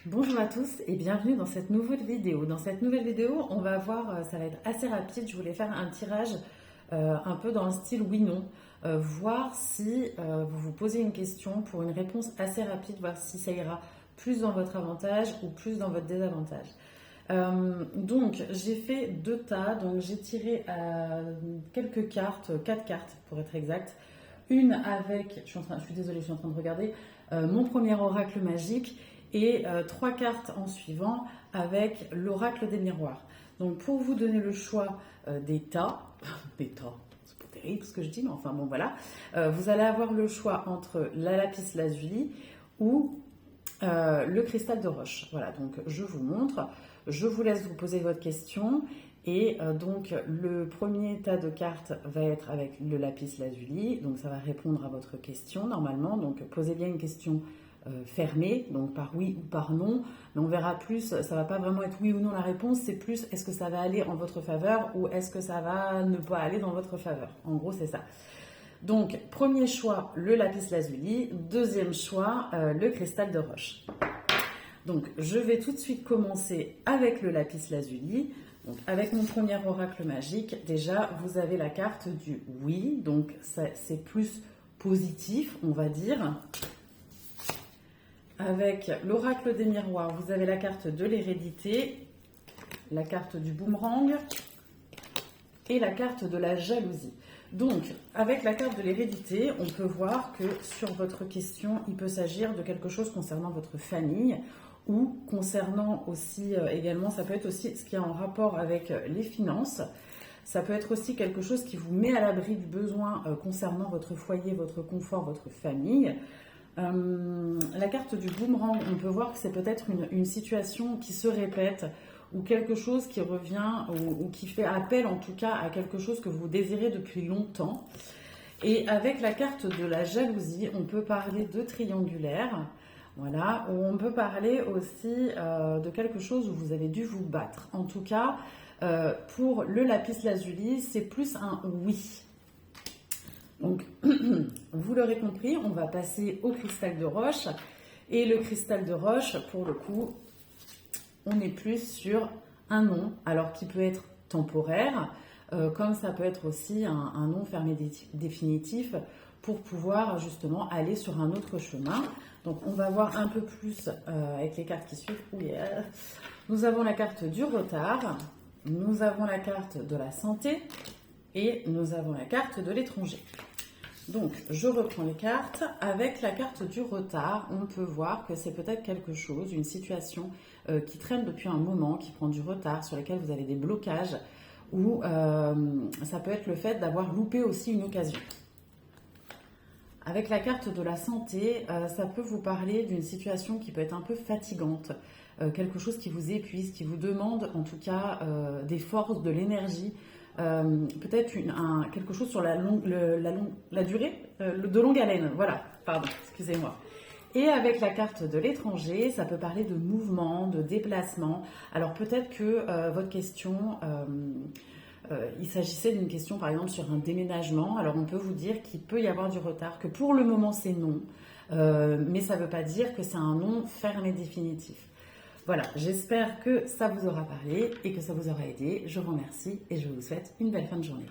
Bonjour à tous et bienvenue dans cette nouvelle vidéo. Dans cette nouvelle vidéo, on va voir, ça va être assez rapide, je voulais faire un tirage un peu dans le style oui-non, voir si vous vous posez une question pour une réponse assez rapide, voir si ça ira plus dans votre avantage ou plus dans votre désavantage. Donc j'ai fait deux tas, donc j'ai tiré quelques cartes, 4 cartes pour être exact. Une avec, je suis désolée, je suis en train de regarder, mon premier oracle magique et 3 cartes en suivant avec l'oracle des miroirs. Donc pour vous donner le choix des tas, c'est pas terrible ce que je dis, mais enfin bon voilà, vous allez avoir le choix entre la lapis lazuli ou le cristal de roche. Voilà, donc je vous montre, je vous laisse vous poser votre question. Et donc le premier tas de cartes va être avec le lapis lazuli, donc ça va répondre à votre question normalement, donc posez bien une question fermée, donc par oui ou par non, mais on verra plus, ça va pas vraiment être oui ou non la réponse, c'est plus est-ce que ça va aller en votre faveur ou est-ce que ça va ne pas aller dans votre faveur, en gros c'est ça. Donc premier choix, le lapis lazuli, deuxième choix, le cristal de roche. Donc je vais tout de suite commencer avec le lapis lazuli. Donc, avec mon premier oracle magique, déjà, vous avez la carte du oui, donc c'est plus positif, on va dire. Avec l'oracle des miroirs, vous avez la carte de l'hérédité, la carte du boomerang et la carte de la jalousie. Donc, avec la carte de l'hérédité, on peut voir que sur votre question, il peut s'agir de quelque chose concernant votre famille, ou concernant aussi également, ça peut être aussi ce qui est en rapport avec les finances. Ça peut être aussi quelque chose qui vous met à l'abri du besoin concernant votre foyer, votre confort, votre famille. La carte du boomerang, on peut voir que c'est peut-être une situation qui se répète ou quelque chose qui revient ou qui fait appel en tout cas à quelque chose que vous désirez depuis longtemps. Et avec la carte de la jalousie, on peut parler de triangulaire. Voilà, ou on peut parler aussi de quelque chose où vous avez dû vous battre. En tout cas, pour le lapis lazuli, c'est plus un oui. Donc, vous l'aurez compris, on va passer au cristal de roche. Et le cristal de roche, pour le coup, on est plus sur un non, alors qui peut être temporaire, comme ça peut être aussi un non fermé définitif pour pouvoir justement aller sur un autre chemin. Donc on va voir un peu plus avec les cartes qui suivent. Nous avons la carte du retard, nous avons la carte de la santé et nous avons la carte de l'étranger. Donc je reprends les cartes. Avec la carte du retard, on peut voir que c'est peut-être quelque chose, une situation qui traîne depuis un moment, qui prend du retard, sur laquelle vous avez des blocages, ou ça peut être le fait d'avoir loupé aussi une occasion. Avec la carte de la santé, ça peut vous parler d'une situation qui peut être un peu fatigante, quelque chose qui vous épuise, qui vous demande en tout cas des forces, de l'énergie, peut-être quelque chose sur la durée, de longue haleine, voilà, pardon, excusez-moi. Et avec la carte de l'étranger, ça peut parler de mouvement, de déplacement. Alors peut-être que votre question... il s'agissait d'une question par exemple sur un déménagement, alors on peut vous dire qu'il peut y avoir du retard, que pour le moment c'est non, mais ça ne veut pas dire que c'est un non ferme et définitif. Voilà, j'espère que ça vous aura parlé et que ça vous aura aidé. Je vous remercie et je vous souhaite une belle fin de journée.